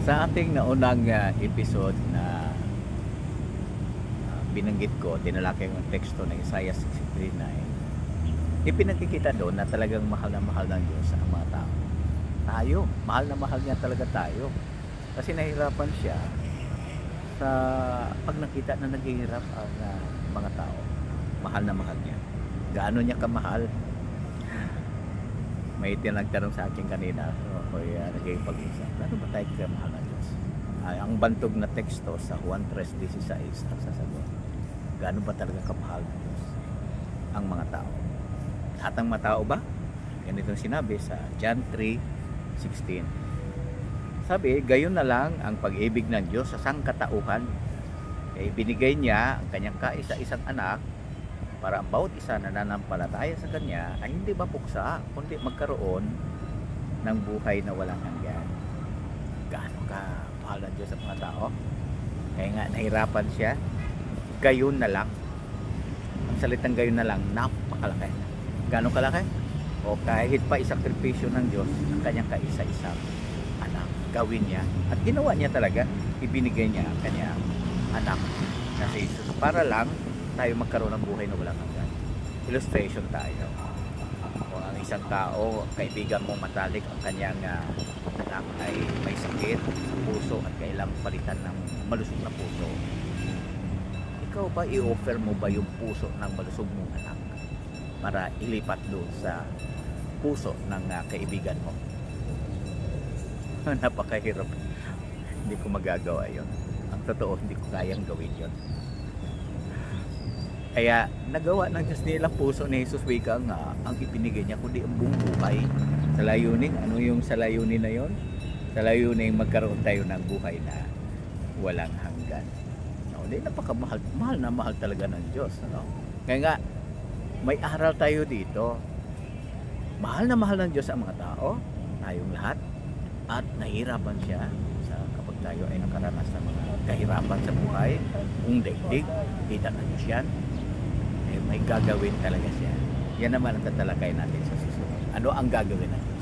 Sa ating naunang episode na binanggit ko, dinala ko yung teksto ng Isaiah 63:9. Ipinagkikita doon na talagang mahal ng Diyos ang mga tao. Tayo, mahal na mahal niya talaga tayo. Kasi nahihirapan siya sa pag nakita na naghihirap ang mga tao. Mahal na mahal niya. Gaano niya kamahal? May tinagtanong sa akin kanina, ako'y naging pag-usap. Ano ba tayo kamahal ng Diyos? Ang bantog na teksto sa Juan 3:16 ang sasagot. Gaano ba talaga kamahal ng Diyos ang mga tao? Lahat ng mga tao ba? Ganito sinabi sa John 3:16. Sabi, gayon na lang ang pag-ibig ng Diyos sa sangkatauhan. Binigay niya ang kanyang kaisa-isang anak para ang bawat isa na nananampalataya sa Kanya ay hindi mapuksa, kundi magkaroon ng buhay na walang hanggan. Gaano ka mahal ng Diyos sa mga tao? Kaya nga nahirapan siya. Gayon na lang. Ang salitang gayon na lang, napakalaki. Gaano kalaki? O kahit pa isakripisyo ng Diyos ang kanyang kaisa-isang anak. Gawin niya. At ginawa niya talaga. Ibinigay niya ang kanyang anak na si Jesus para lang tayo magkaroon ng buhay na walang hanggan. Illustration tayo. Kung ang isang tao, kaibigan mo matalik ang kanyang anak ay may sakit sa puso at kailangang palitan ng malusog na puso. Ikaw ba, i-offer mo ba yung puso ng malusog mong anak para ilipat doon sa puso ng kaibigan mo? Napakahirap. Hindi ko magagawa yon. Ang totoo, hindi ko kayang gawin yon. Kaya nagawa ng Diyos nila puso ni Jesus, wika nga ang ipinigay niya kundi ang buong buhay sa layunin. Ano yung sa layunin na yon? Sa layunin magkaroon tayo ng buhay na walang hanggan. No, napakamahal, mahal talaga ng Diyos, ano? Kaya nga may aral tayo dito. Mahal na mahal ng Diyos ang mga tao, tayong lahat, at nahihirapan siya sa kapag tayo ay nakaranas ng mga kahirapan sa buhay. Kung daigdig, kita ng Diyos yan. May gagawin talaga siya. Yan naman ang tatalakay natin sa susunod. Ano ang gagawin natin?